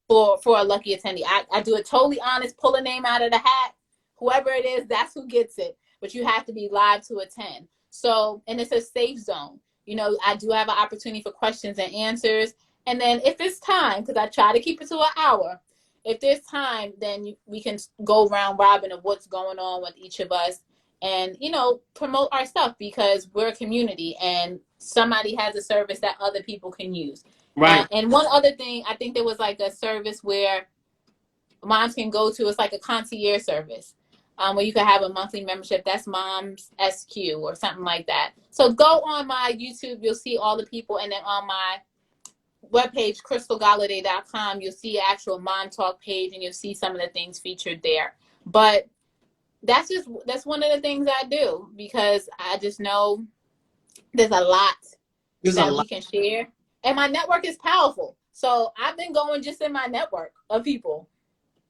For a lucky attendee. I do it totally honest, pull a name out of the hat. Whoever it is, that's who gets it. But you have to be live to attend. So, and it's a safe zone. I do have an opportunity for questions and answers. And then if it's time, because I try to keep it to an hour, if there's time, then we can go round robin of what's going on with each of us and, promote our stuff, because we're a community and somebody has a service that other people can use. Right. And one other thing, I think there was like a service where moms can go to. It's like a concierge service where you can have a monthly membership. That's Moms SQ or something like that. So go on my YouTube. You'll see all the people. And then on my webpage, crystalgalioday.com, you'll see an actual Mom Talk page, and you'll see some of the things featured there. But that's one of the things I do, because I just know there's a lot we can share. And my network is powerful. So I've been going just in my network of people.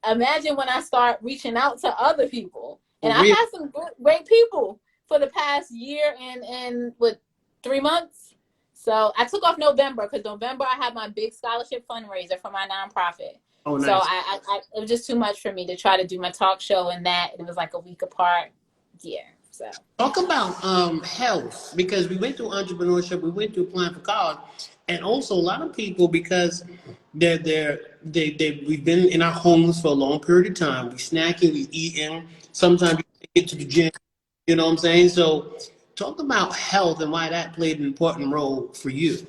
Imagine when I start reaching out to other people. And I've had some great people for the past year and 3 months. So I took off November, because November I had my big scholarship fundraiser for my nonprofit. Oh, nice. So it was just too much for me to try to do my talk show and that. It was like a week apart. Yeah. So talk about health, because we went through entrepreneurship, we went through applying for college, and also a lot of people, because we've been in our homes for a long period of time. We snacking, we eating. Sometimes we get to the gym. You know what I'm saying? So talk about health and why that played an important role for you.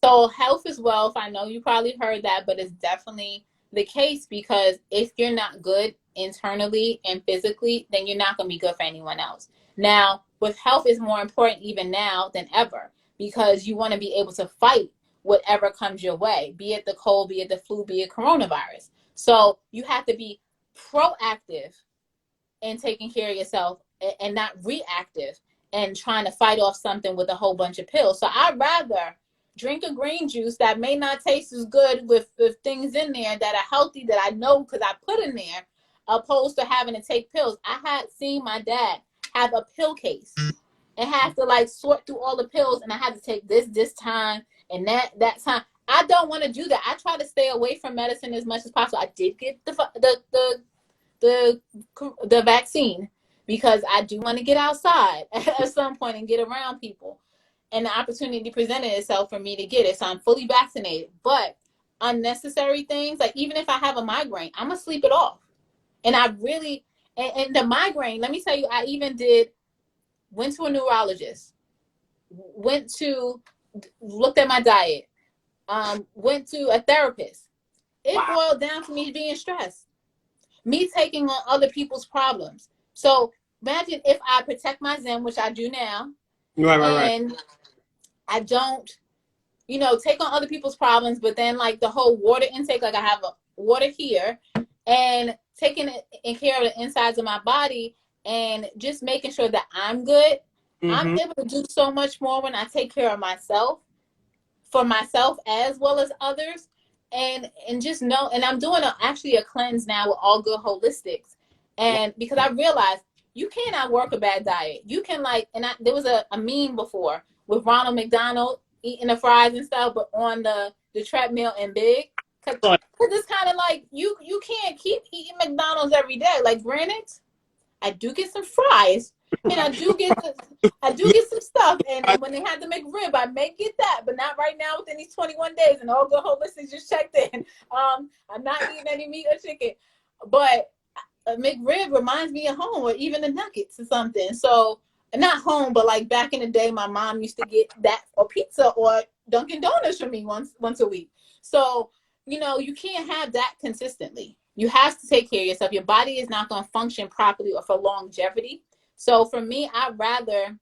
So health is wealth. I know you probably heard that, but it's definitely the case, because if you're not good internally and physically, then you're not going to be good for anyone else. Now, with health is more important even now than ever, because you want to be able to fight whatever comes your way, be it the cold, be it the flu, be it coronavirus. So you have to be proactive in taking care of yourself and not reactive and trying to fight off something with a whole bunch of pills. So I'd rather drink a green juice that may not taste as good with things in there that are healthy, that I know because I put in there, opposed to having to take pills. I had seen my dad have a pill case and have to sort through all the pills, and I had to take this time and that time. I don't want to do that. I try to stay away from medicine as much as possible. I did get the vaccine because I do want to get outside at some point and get around people. And the opportunity presented itself for me to get it. So I'm fully vaccinated. But unnecessary things, like even if I have a migraine, I'm going to sleep it off. And I really, and the migraine, let me tell you, I even went to a neurologist, looked at my diet, went to a therapist. It boiled down to me being stressed, me taking on other people's problems. So imagine if I protect my Zen, which I do now. Right. I don't, take on other people's problems, but then the whole water intake, I have a water here and taking care of the insides of my body and just making sure that I'm good. I'm Mm-hmm. able to do so much more when I take care of myself, for myself as well as others, and just know. And I'm doing actually a cleanse now with All Good Holistics, and because I realized you cannot work a bad diet. You can there was a meme before with Ronald McDonald eating the fries and stuff, but on the treadmill and big, because it's kind of like you can't keep eating McDonald's every day. Like, granted, I do get some fries, and I do get some stuff. And when they had the McRib, I may get that, but not right now within these 21 days. And All Good Holistic just checked in. I'm not eating any meat or chicken, but a McRib reminds me of home, or even the nuggets or something. So not home, but like back in the day, my mom used to get that, or pizza, or Dunkin' Donuts for me once a week. So you can't have that consistently. You have to take care of yourself. Your body is not going to function properly or for longevity. So for me, I'd rather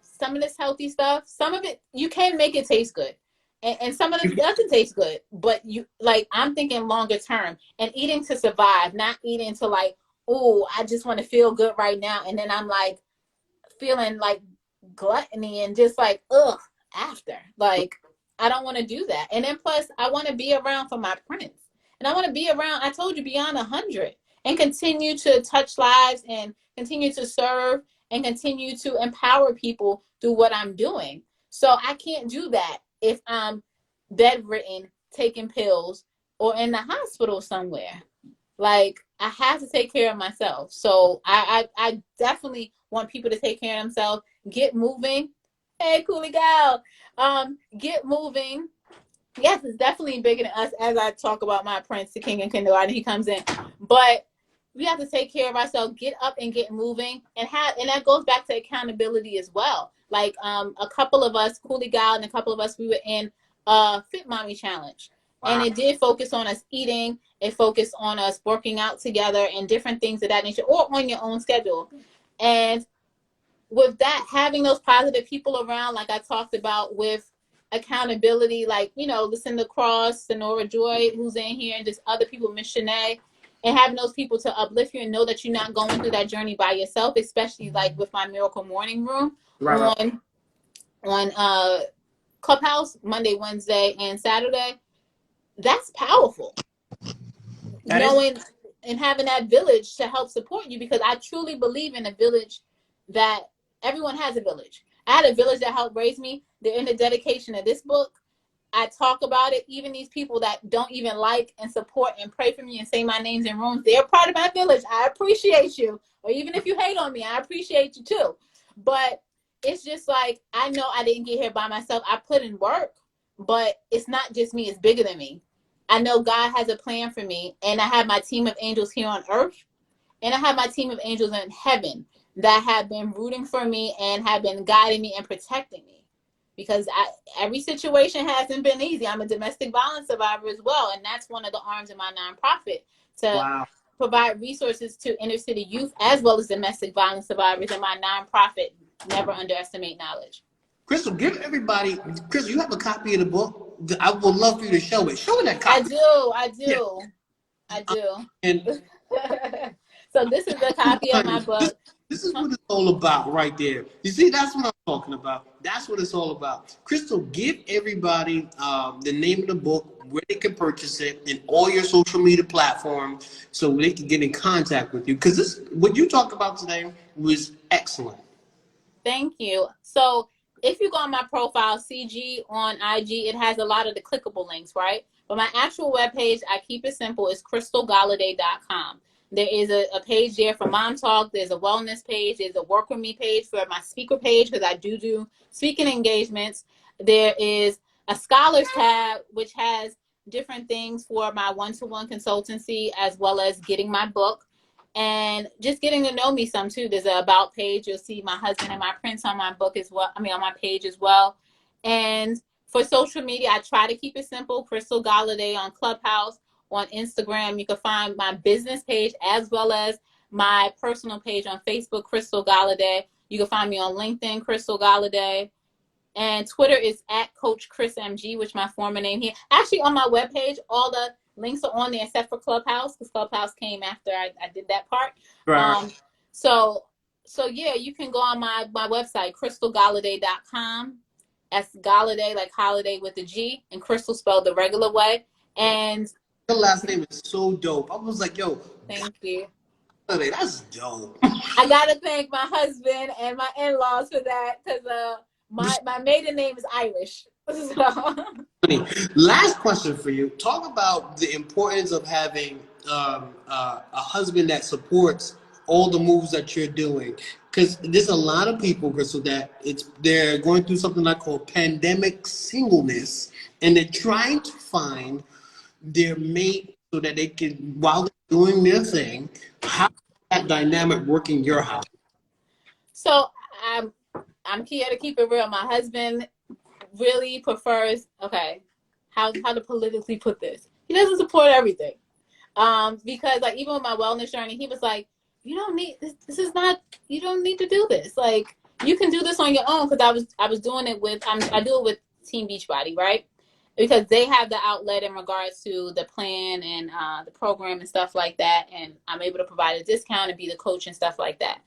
some of this healthy stuff, some of it, you can make it taste good. And some of it doesn't taste good. But I'm thinking longer term and eating to survive, not eating to I just want to feel good right now. And then I'm like feeling like gluttony and just ugh, after. I don't want to do that. And then plus, I want to be around for my prince. And I want to be around, I told you, beyond 100, and continue to touch lives and continue to serve and continue to empower people through what I'm doing. So I can't do that if I'm bedridden, taking pills, or in the hospital somewhere. I have to take care of myself. So I definitely want people to take care of themselves, get moving. Hey, Coolie Gal, get moving. Yes, it's definitely bigger than us. As I talk about my prince, the king and kindergarten, he comes in. But we have to take care of ourselves, get up and get moving, and that goes back to accountability as well. A couple of us, Coolie Gal and a couple of us, we were in a Fit Mommy Challenge. Wow. And it did focus on us eating. It focused on us working out together and different things of that nature, or on your own schedule. And with that, having those positive people around, like I talked about with accountability, Lucinda Cross, Sonora Joy, who's in here, and just other people, Miss Shanae, and having those people to uplift you and know that you're not going through that journey by yourself, especially with my Miracle Morning Room on Clubhouse, Monday, Wednesday, and Saturday. That's powerful. Knowing and having that village to help support you, because I truly believe in a village, that everyone has a village. I had a village that helped raise me. They're in the dedication of this book. I talk about it. Even these people that don't even like and support and pray for me and say my names in rooms, they're part of my village. I appreciate you. Or even if you hate on me, I appreciate you too. But it's just I know I didn't get here by myself. I put in work, but it's not just me. It's bigger than me. I know God has a plan for me, and I have my team of angels here on earth, and I have my team of angels in heaven that have been rooting for me and have been guiding me and protecting me. Because every situation hasn't been easy. I'm a domestic violence survivor as well, and that's one of the arms of my nonprofit, to provide resources to inner city youth as well as domestic violence survivors. And my nonprofit, Never Underestimate Knowledge. Crystal, give everybody. Crystal, you have a copy of the book. I would love for you to show it. Show me that copy. I do. And so this is a copy of my book. This is what it's all about right there. You see, that's what I'm talking about. That's what it's all about. Crystal, give everybody the name of the book, where they can purchase it, and all your social media platforms so they can get in contact with you. Because what you talked about today was excellent. Thank you. So if you go on my profile, CG on IG, it has a lot of the clickable links, right? But my actual webpage, I keep it simple, is crystalgalioday.com. There is a page there for Mom Talk. There's a wellness page. There's a work with me page for my speaker page, because I do speaking engagements. There is a scholars tab, which has different things for my one-to-one consultancy, as well as getting my book. And just getting to know me some too. There's an about page. You'll see my husband and my prince on my book as well. On my page as well. And for social media, I try to keep it simple. Crystal Galioday on Clubhouse. On Instagram, you can find my business page as well as my personal page on Facebook, Crystal Galioday. You can find me on LinkedIn, Crystal Galioday. And Twitter is @Coach Chris MG, which is my former name here. Actually, on my webpage, all the links are on there except for Clubhouse, because Clubhouse came after I did that part. Right. So yeah, you can go on my website, crystalgalioday.com. That's Galaudet, like holiday with a G, and Crystal spelled the regular way. And Her last name is so dope. I was like, yo, thank you. that's dope. I gotta thank my husband and my in-laws for that, because my maiden name is Irish. So. Last question for you. Talk about the importance of having a husband that supports all the moves that you're doing. Because there's a lot of people, Crystal, that they're going through something I call pandemic singleness, and they're trying to find their mate so that they can, while they're doing their thing, how does that dynamic work in your house? So I'm here to keep it real. My husband really prefers, okay, how to politically put this. He doesn't support everything. Because like even with my wellness journey, he was like, you don't need this is not, you don't need to do this. Like, you can do this on your own, because I was doing it with I do it with Team Beachbody, right? Because they have the outlet in regards to the plan and the program and stuff like that, and I'm able to provide a discount and be the coach and stuff like that.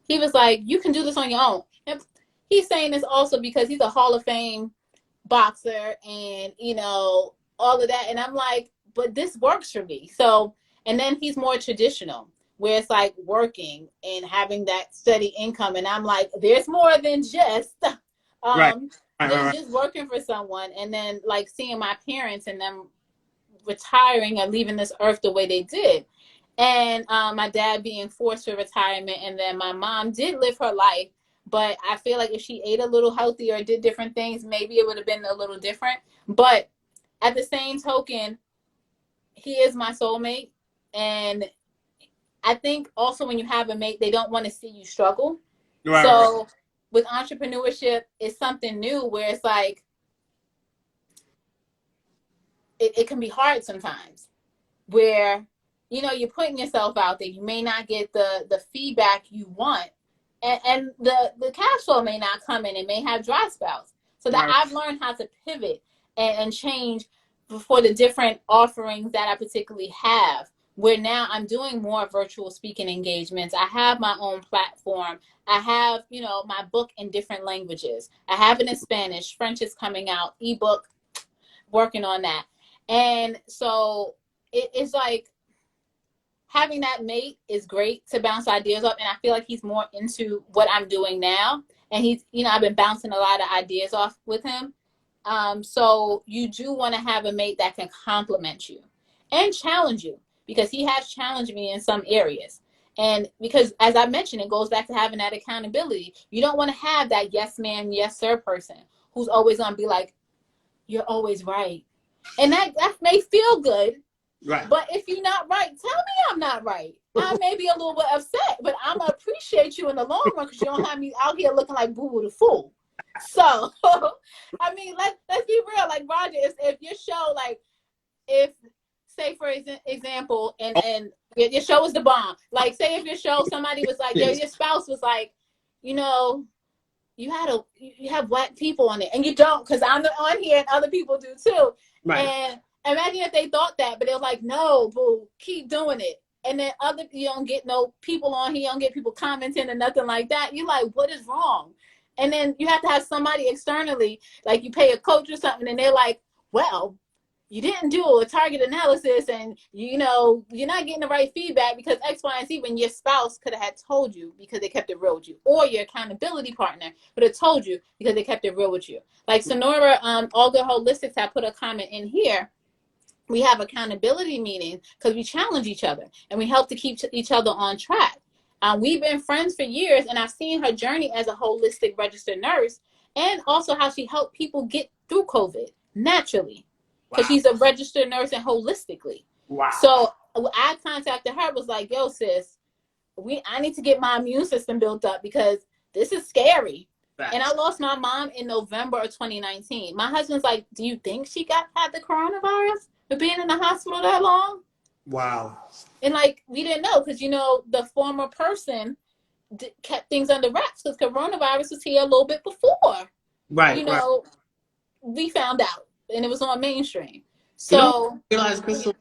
He was like, you can do this on your own. And he's saying this also because he's a Hall of Fame boxer and, you know, all of that. And I'm like, but this works for me. So, and then he's more traditional, where it's like working and having that steady income. And I'm like, there's more than just, Right. just working for someone. And then like seeing my parents and them retiring and leaving this earth the way they did. And my dad being forced for retirement. And then my mom did live her life. But I feel like if she ate a little healthier or did different things, maybe it would have been a little different. But at the same token, he is my soulmate. And I think also when you have a mate, they don't want to see you struggle. Right, so with entrepreneurship, it's something new where it's like, it can be hard sometimes, where, you know, you're putting yourself out there. You may not get the feedback you want. And the cash flow may not come in. It may have dry spells. So that I've learned how to pivot and change for the different offerings that I particularly have, where now I'm doing more virtual speaking engagements. I have my own platform. I have, you know, my book in different languages. I have it in Spanish. French is coming out. Ebook, working on that. And so it's like, having that mate is great to bounce ideas off. And I feel like he's more into what I'm doing now. And he's, you know, I've been bouncing a lot of ideas off with him. So you do want to have a mate that can compliment you and challenge you, because he has challenged me in some areas. And because, as I mentioned, it goes back to having that accountability. You don't want to have that yes man, yes sir person who's always going to be like, you're always right. And that may feel good. Right. But if you're not right, tell me I'm not right. I may be a little bit upset, but I'm going to appreciate you in the long run, because you don't have me out here looking like Boo-Boo the Fool. So, I mean, let's be real. Like, Roger, if your show, like, if, say, for example, and your show was the bomb. Like, say if your show, somebody was like, your spouse was like, you know, you have black people on it. And you don't, because I'm on here and other people do too. Right. And imagine if they thought that, but they were like, no, boo, keep doing it. And then you don't get no people on here, you don't get people commenting or nothing like that. You're like, what is wrong? And then you have to have somebody externally, like you pay a coach or something, and they're like, well, you didn't do a target analysis, and you know, you're not getting the right feedback because X, Y, and Z, when your spouse could have had told you because they kept it real with you, or your accountability partner could have told you because they kept it real with you. Like Sonora, All Good Holistics, had put a comment in here. We have accountability meetings because we challenge each other and we help to keep each other on track. We've been friends for years, and I've seen her journey as a holistic registered nurse, and also how she helped people get through COVID naturally, because she's a registered nurse and holistically. Wow. So I contacted her, was like, yo, sis, I need to get my immune system built up because this is scary. Facts. And I lost my mom in November of 2019. My husband's like, do you think she had the coronavirus for being in the hospital that long? Wow. And like, we didn't know, because, you know, the former person kept things under wraps because coronavirus was here a little bit before. Right. You know, we found out, and it was on mainstream. So, you know, realize, Crystal,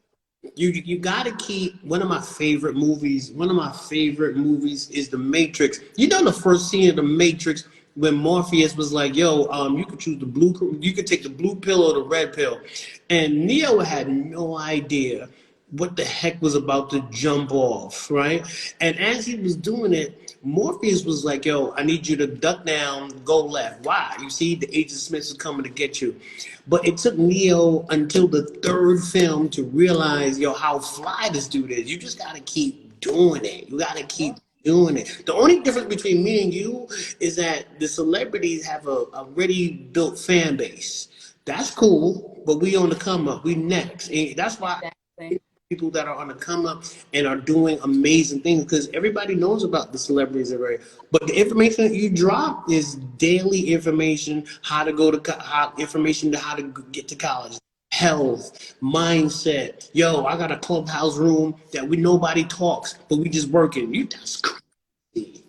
You gotta keep one of my favorite movies. One of my favorite movies is The Matrix. You know the first scene of The Matrix when Morpheus was like, "Yo, you could choose the blue. You could take the blue pill or the red pill," and Neo had no idea what the heck was about to jump off, right? And as he was doing it, Morpheus was like, "Yo, I need you to duck down, go left. Why? You see, the Agent Smith is coming to get you." But it took Neo until the third film to realize, yo, how fly this dude is. You just gotta keep doing it. You gotta keep doing it. The only difference between me and you is that the celebrities have a already built fan base. That's cool, but we on the come up. We next. And that's why Exactly. people that are on the come up and are doing amazing things because everybody knows about the celebrities already. But the information that you drop is daily information, how to go to information to how to get to college, health, mindset. Yo, I got a clubhouse room that we nobody talks, but we just working. You that's crazy.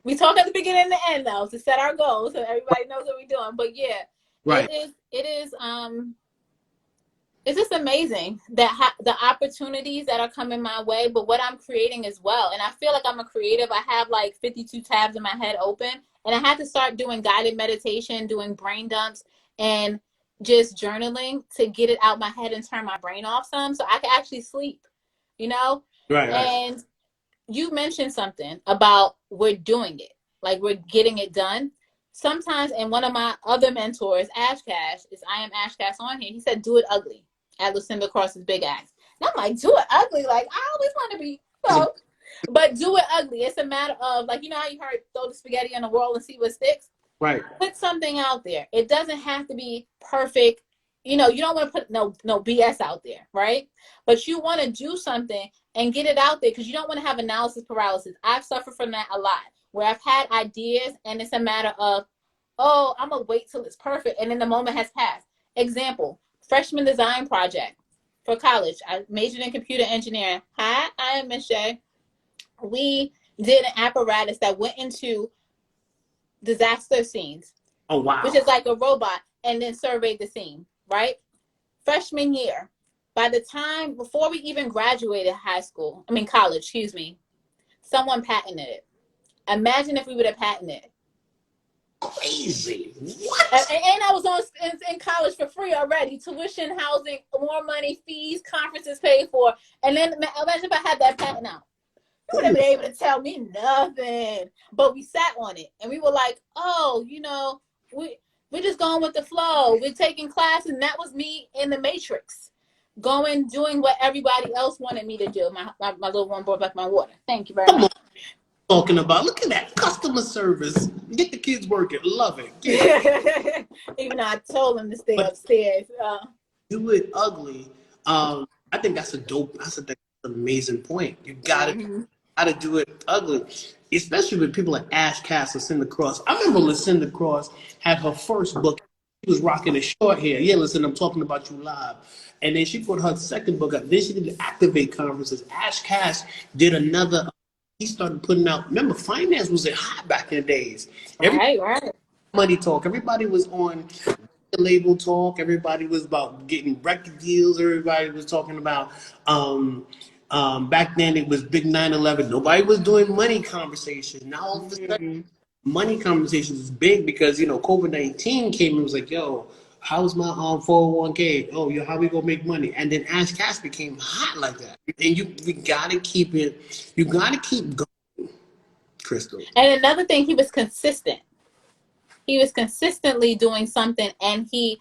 We talk at the beginning and the end though to set our goals so everybody knows what we're doing. But yeah, Right. it is it's just amazing that the opportunities that are coming my way, but what I'm creating as well. And I feel like I'm a creative. I have like 52 tabs in my head open, and I had to start doing guided meditation, doing brain dumps, and just journaling to get it out my head and turn my brain off some so I can actually sleep, you know? Right, right. And you mentioned something about we're doing it, like we're getting it done. Sometimes, and one of my other mentors, Ash Cash, is I am Ash Cash on here. He said, "Do it ugly." At Lucinda Cross's Big Axe. And I'm like, do it ugly. Like I always want to be, but do it ugly. It's a matter of like, you know how you heard throw the spaghetti on the wall and see what sticks. Right. Put something out there. It doesn't have to be perfect. You know, you don't want to put no BS out there, right? But you want to do something and get it out there because you don't want to have analysis paralysis. I've suffered from that a lot, where I've had ideas and it's a matter of, oh, I'm gonna wait till it's perfect, and then the moment has passed. Example: freshman design project for college. I majored in computer engineering. Hi, I am Miss Shay. We did an apparatus that went into disaster scenes. Oh wow. Which is like a robot, and then surveyed the scene, right? Freshman year. By the time, before we even graduated college, excuse me, someone patented it. Imagine if we would have patented it. Crazy. What? And I was in college for free already. Tuition, housing, more money, fees, conferences paid for. And then imagine if I had that patent out. You wouldn't have been able to tell me nothing. But we sat on it. And we were like, oh, you know, we're just going with the flow. We're taking classes. And that was me in the Matrix. Doing what everybody else wanted me to do. My little one brought back my water. Thank you very much. Talking about, look at that customer service. Get the kids working. Love it. Even though I told them to stay upstairs. Do it ugly. I think that's that's an amazing point. You gotta do it ugly, especially with people like Ash Cass, Lucinda Cross. I remember Lucinda Cross had her first book. She was rocking a short hair. Yeah, listen, I'm talking about you live. And then she put her second book up. Then she did the Activate conferences. Ash Cass did another. He started putting out. Remember, finance was hot back in the days. Right. Money talk. Everybody was on label talk. Everybody was about getting record deals. Everybody was talking about. Back then it was big 9/11. Nobody was doing money conversations. Now all of a sudden, money conversations is big because COVID-19 came and was like, yo, how's my 401k? Oh, yo, how we gonna make money? And then Ash Cash became hot like that. And we gotta keep it. You gotta keep going, Crystal. And another thing, he was consistent. He was consistently doing something, and he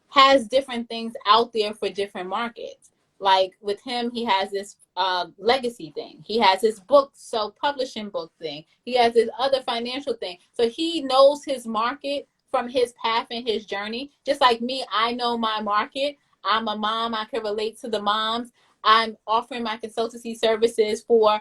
has different things out there for different markets. Like with him, he has this legacy thing. He has his book, self-publishing book thing. He has this other financial thing. So he knows his market from his path and his journey. Just like me, I know my market. I'm a mom. I can relate to the moms. I'm offering my consultancy services for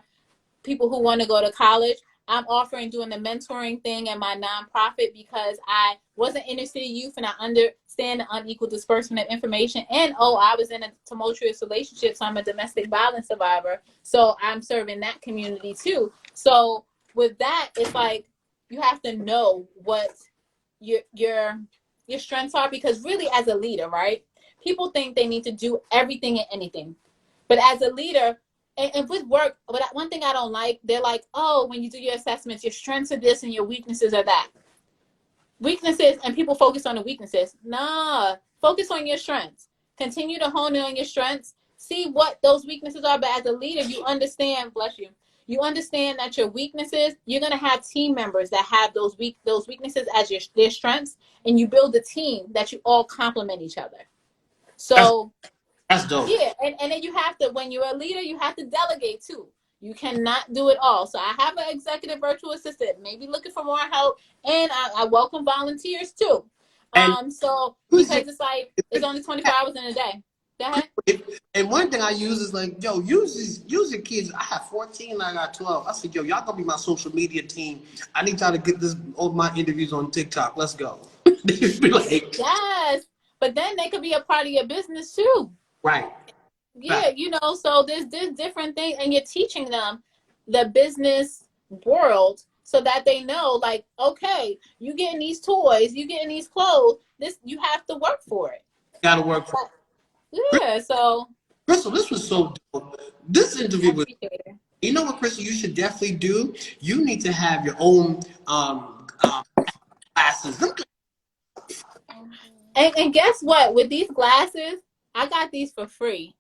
people who want to go to college. I'm offering doing the mentoring thing and my nonprofit because I was an inner city youth and I understand the unequal disbursement of information. And I was in a tumultuous relationship, so I'm a domestic violence survivor. So I'm serving that community too. So with that, it's like you have to know what your strengths are, because really as a leader, right? People think they need to do everything and anything. But as a leader, and with work, but one thing I don't like, they're like, oh, when you do your assessments, your strengths are this and your weaknesses are that. Weaknesses, and people focus on the weaknesses. Nah, focus on your strengths. Continue to hone in on your strengths. See what those weaknesses are. But as a leader, you understand, bless you, you understand that your weaknesses, you're going to have team members that have those weaknesses as their strengths, and you build a team that you all complement each other. So that's dope. Yeah, and then you have to, when you're a leader, you have to delegate too. You cannot do it all. So I have an executive virtual assistant, maybe looking for more help, and I welcome volunteers too. So because it's like it's only 24 hours in a day. Go ahead. And one thing I use is like, yo, use your kids. I have 14, I got 12. I said, yo, y'all gonna be my social media team. I need y'all to get all my interviews on TikTok. Let's go. Like, yes, but then they could be a part of your business too. Right. Yeah, so there's different things, and you're teaching them the business world so that they know, like, okay, you getting these toys, you getting these clothes, this, you have to work for it. Gotta work for it. Yeah, so. Crystal, this was so dope. This interview was, you know what, Crystal, you should definitely do? You need to have your own glasses. And guess what? With these glasses, I got these for free.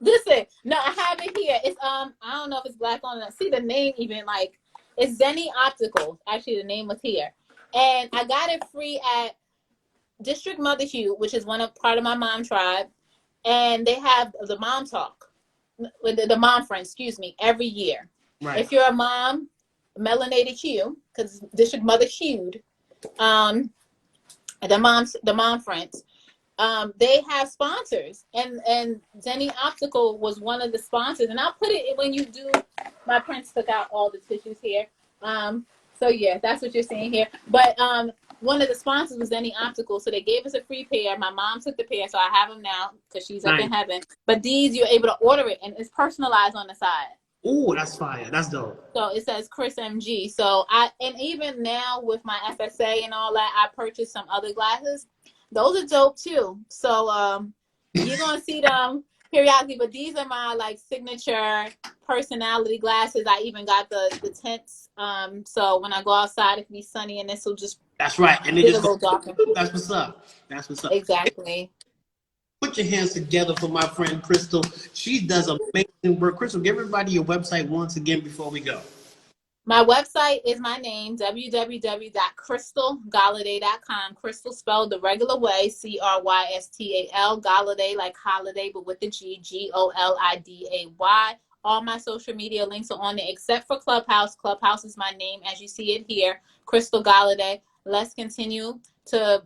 Listen, no, I have it here. It's I don't know if it's black on it. See the name even, like, it's Zenny Optical. Actually, the name was here, and I got it free at District Mother Hugh, which is part of my mom tribe, and they have the mom talk, the mom friend, excuse me, every year. Right. If you're a mom, melanated Hugh, because District Mother Hugh, the mom friends. They have sponsors, and Zenny Optical was one of the sponsors. And I'll put it when you do. My prince took out all the tissues here. So yeah, that's what you're seeing here. But one of the sponsors was Zenny Optical, so they gave us a free pair. My mom took the pair, so I have them now because she's up in heaven. But these, you're able to order it, and it's personalized on the side. Oh, that's fire. That's dope. So it says Chris MG. So and even now with my FSA and all that, I purchased some other glasses. Those are dope too. So you're gonna see them periodically, but these are my like signature personality glasses. I even got the tints. So when I go outside, it can be sunny, and this will just, that's right. And they just go darker. That's what's up. That's what's up. Exactly. Put your hands together for my friend Crystal. She does amazing work. Crystal, give everybody your website once again before we go. My website is my name, www.crystalgalioday.com. Crystal spelled the regular way, Crystal, Galioday like holiday, but with the G, Goliday. All my social media links are on there except for Clubhouse. Clubhouse is my name as you see it here, Crystal Galioday. Let's continue to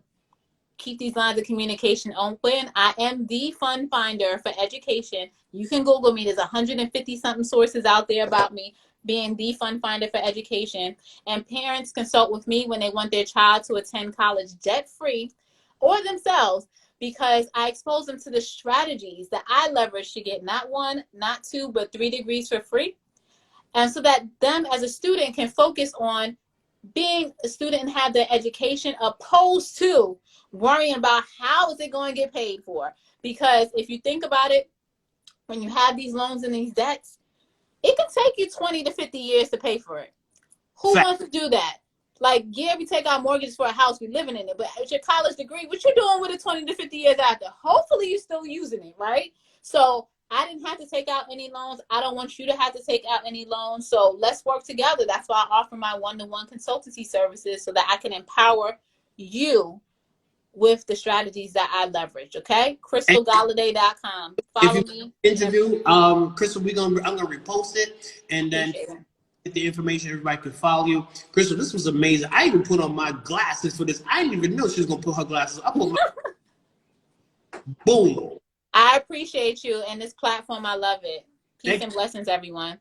keep these lines of communication open. I am the fund finder for education. You can Google me. There's 150 something sources out there about me being the fund finder for education. And parents consult with me when they want their child to attend college debt-free or themselves, because I expose them to the strategies that I leverage to get not 1, not 2, but 3 degrees for free. And so that them as a student can focus on being a student and have their education, opposed to worrying about how is it going to get paid for. Because if you think about it, when you have these loans and these debts, it can take you 20 to 50 years to pay for it. Who wants to do that? Like, yeah, we take out mortgages for a house, we living in it, but with your college degree, what you doing with it 20 to 50 years after? Hopefully you're still using it, right? So I didn't have to take out any loans. I don't want you to have to take out any loans. So let's work together. That's why I offer my one-to-one consultancy services, so that I can empower you with the strategies that I leverage. Okay, crystalgalioday.com. Follow me. Interview, Crystal. I'm gonna repost it, and then get the information. Everybody can follow you. Crystal, this was amazing. I even put on my glasses for this. I didn't even know she was gonna put her glasses. I put my boom. I appreciate you and this platform. I love it. Peace and blessings, everyone.